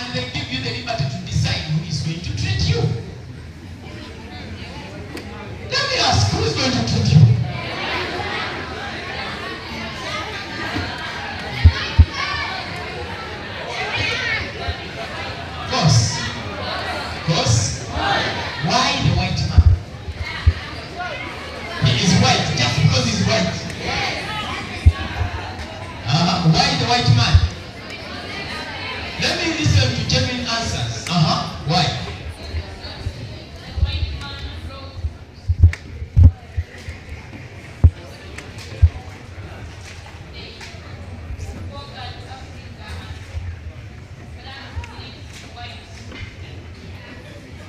and they give you the liberty to decide who is going to treat you. Let me ask, who is going to treat you? Because why the white man? He is white just because he's white. Why the white man? Let me listen to genuine answers. Why?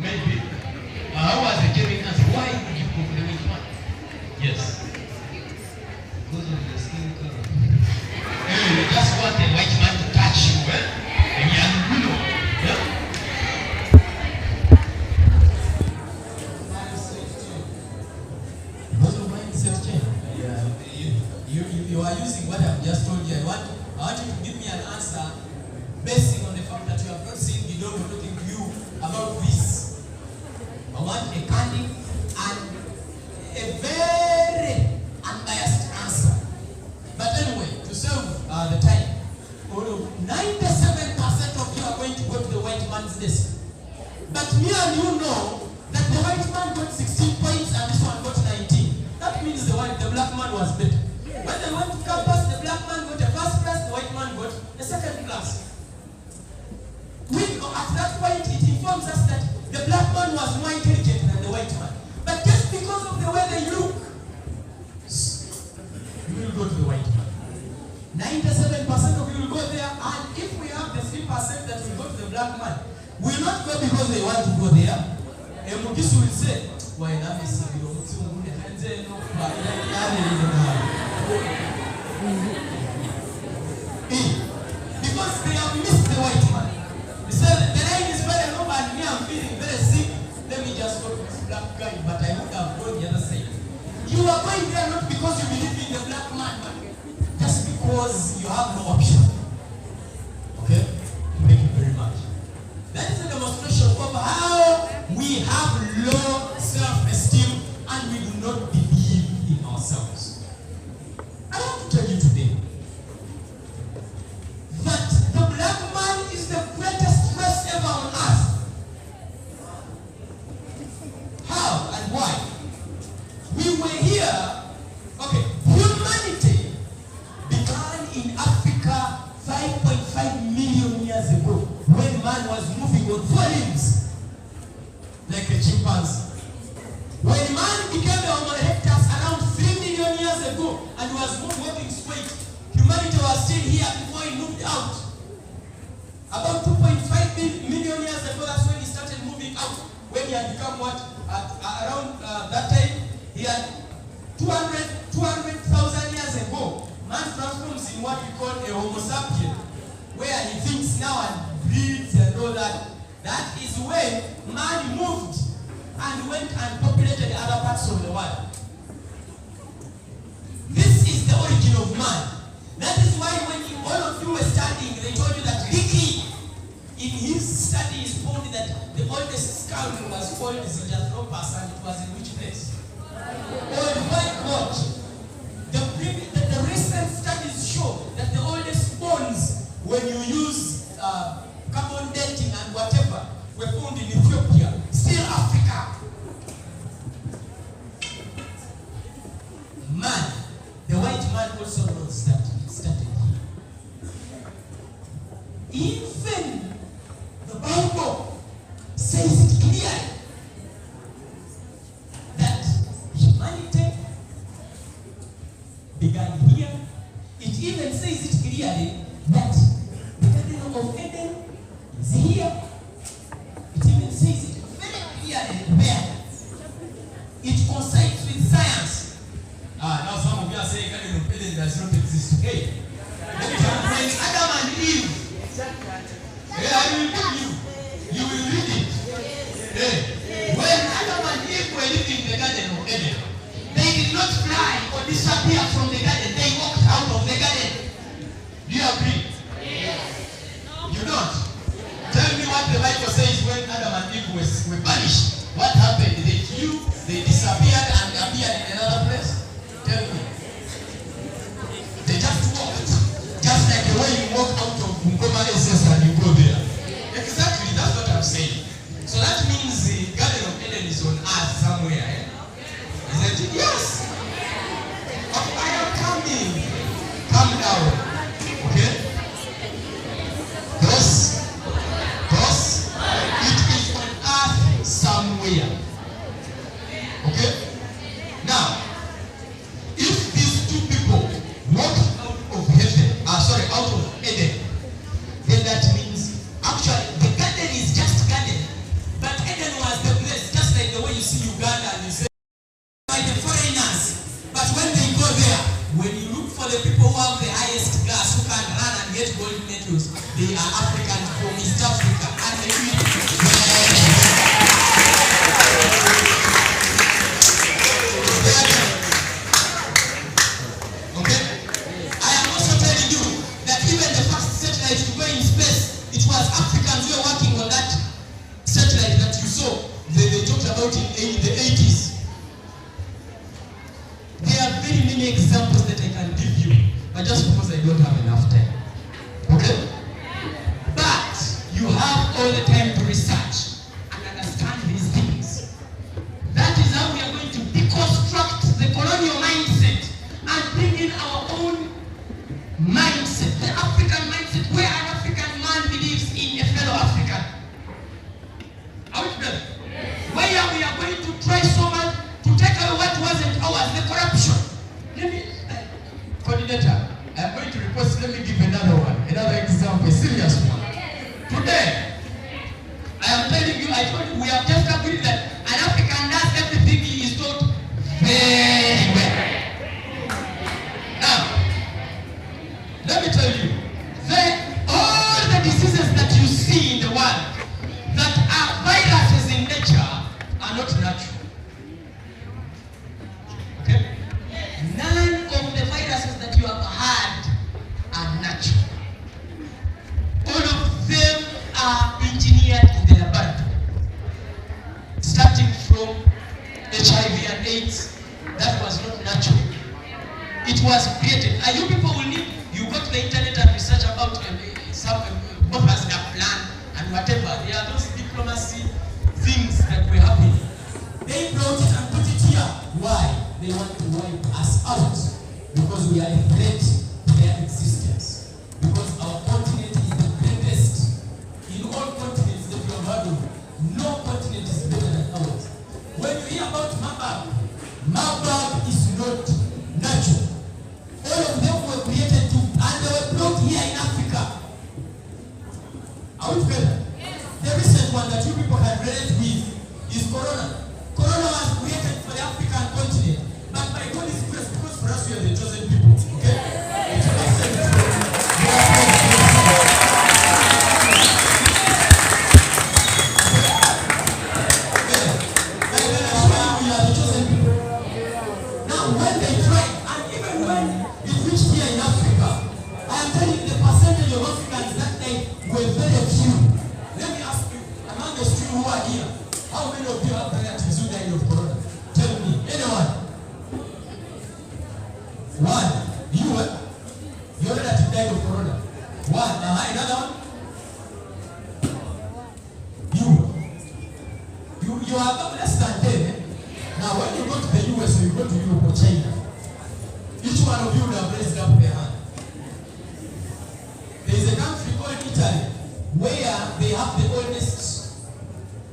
Maybe. How was the genuine answer? Why would you go for the white man? Yes. Because of the skin color. You just want the white man to touch you, and you know. Because of mindset change. You are using what I've just told you. I want you to give me an answer based on the fact that you have not seen Gidongo talking to you about this. I want a candid and a very unbiased answer. But anyway, to save the time, 97% of you are going to go to the white man's desk. But me and you know that the white man got 16 points and this one got 19. That means the black man was better. When they went to campus, the black man got a first class, the white man got a second class. At that point, it informs us that the black man was more intelligent than the white man. But just because of the way they look, you will go to the white man. 97% of you will go there, and if we have the 3% that will go to the black man, we will not go because they want to go there. And Mugisu will say, why not? Because they have missed the white man. They said, the rain is very low and me I'm feeling very sick. Let me just go to this black guy, but I would have gone the other side. You are going there not because you believe in the black man, but just because you have no option. Okay? Thank you very much. That is a demonstration of how we have low self-esteem and we do not believe in ourselves. I want to tell you today that the black man is the greatest race ever on earth. How and why? We were here. Okay, humanity began in Africa 5.5 million years ago when man was moving on four limbs like a chimpanzee. When man became a Homo erectus around 3 million years ago and was walking straight, humanity was still here before he moved out. About 2.5 million years ago, that's when he started moving out. When he had become what? Around that time, he had 200,000 years ago. Man transforms in what we call a Homo sapien, where he thinks now and breathes and all that. That is when man moved and went and populated other parts of the world. This is the origin of man. That is why when all of you were studying, they told you that Ricky, in his studies, found that the oldest skull was called Zinjanthropus, and it was in which place? Old White Watch. The recent studies show that the oldest bones, when you use carbon dating and whatever, were found in Ethiopia, still Africa. Man, the white man also knows that it started here. Even the Bible says it clearly that humanity began here. It even says it clearly that the Garden of Eden is here. It even says it very clearly there. It coincides with science. Now some of you are saying Garden of Eden does not exist. Hey, let me tell you, when Adam and Eve, I will give you. You will read it. Hey, when Adam and Eve were living in the Garden of Eden, they did not fly or disappear from the garden. They walked out of the garden. Do you agree? Yes. You don't? Tell when Adam and Eve were punished, what happened? They flew, they disappeared and appeared in another place. Tell me. They just walked. Just like the way you walk out of Nkoma SS and you go there. Exactly, that's what I'm saying. So that means the Garden of Eden is on earth somewhere. Isn't it? Yes. Okay, I am coming. Calm down. Okay? Thus, it is on earth somewhere. Okay? Now, if these two people walked out of heaven, out of Eden, then that means actually the garden is just garden. But Eden was the place, just like the way you see Uganda and you say, by the foreigners. But when they go there, when you look for the people who have the highest class, who can run and get gold medals, they are African from East Africa. And they do it. Okay? I am also telling you that even the first satellite to go in space, it was Africans who were working on that satellite that you saw. They talked about in the 80s. There are very many examples that I can give you, but just because I don't have enough time. Okay? But you have all the time to research and understand these things. That is how we are going to deconstruct the colonial mindset and bring in our own mindset, the African mindset, where an African man believes in a fellow African. Are we together? Where we are going to try so much to take away what wasn't ours, the corruption. Let me, coordinator, I'm going to request, let me give another one, another example, a serious one. Today, I am telling you, I told you, we have just agreed that an African does everything he is taught very well. Now, let me tell you, all the diseases that you see in the world that are viruses in nature are not natural. Okay? None of the viruses that you have had are natural. All of them are engineered in the laboratory. Starting from HIV and AIDS, that was not natural. It was created. And you people will need, you go to the internet and research about both has a plan and whatever. There are those diplomacy things that were happening. They brought it and put it here. Why? They want to wipe us out because we are a threat to their existence. Because our continent is the greatest. In all continents that you have heard of, no continent is better than ours. When you hear about Marburg is not natural. All of them were created and they were brought here in Africa. Are we together? Yes. The recent one that you people can relate with is Corona. Corona was created for the African continent, but by God's grace, because for us we are the chosen people. Okay? It's we are the chosen people. Now when they tried, and even when it reached here in Africa, I am telling you the percentage of Africans that day were very few. Let me ask you, among the few who are here, how many of you have relatives who died of corona? Tell me, anyone? One. Your relative died of corona. One. Another one? You are less than 10. Now when you go to the US or you go to Europe or China, each one of you would have raised up their hand. There is a country called Italy where they have the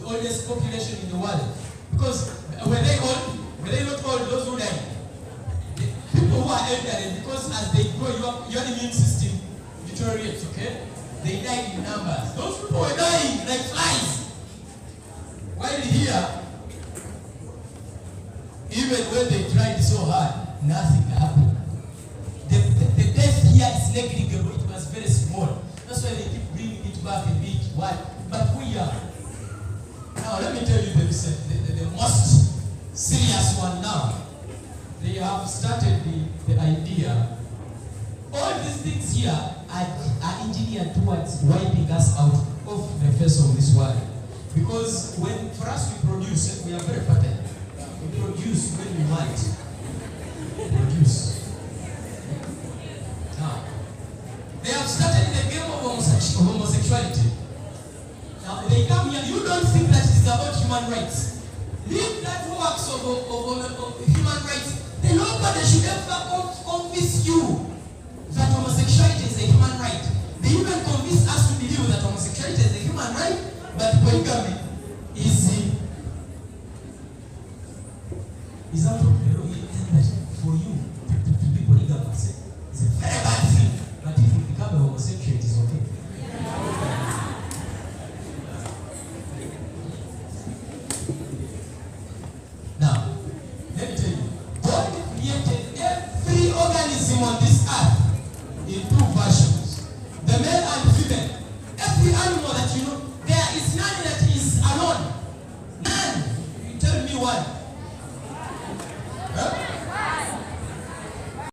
oldest population in the world. Because were they old? Were they not old, those who died? The people who are elderly, because as they grow, your immune system deteriorates, okay? They died in numbers. Those people were dying like flies. While here, even when they tried so hard, nothing happened. The death here is negligible. It was very small. That's why they keep bringing it back a bit. Why? But we are. Now let me tell you the most serious one now. They have started the idea. All these things here are engineered towards wiping us out of the face of this world. Because for us we produce, we are very fertile. We produce when we want. Produce. Now, they have started the game of homosexuality. Now, they come here, you don't think that it's about human rights. Leave that works of human rights. Then nobody should ever convince you that homosexuality is a human right. They even convince us to believe that homosexuality is a human right, but polygamy is out of the law. For you to be polygamous, it's a very bad thing. But if you become a homosexual, it is okay. Now, let me tell you, God created every organism on this earth in two versions, the male and female. Every animal that you know, there is none that is alone. None. You tell me one.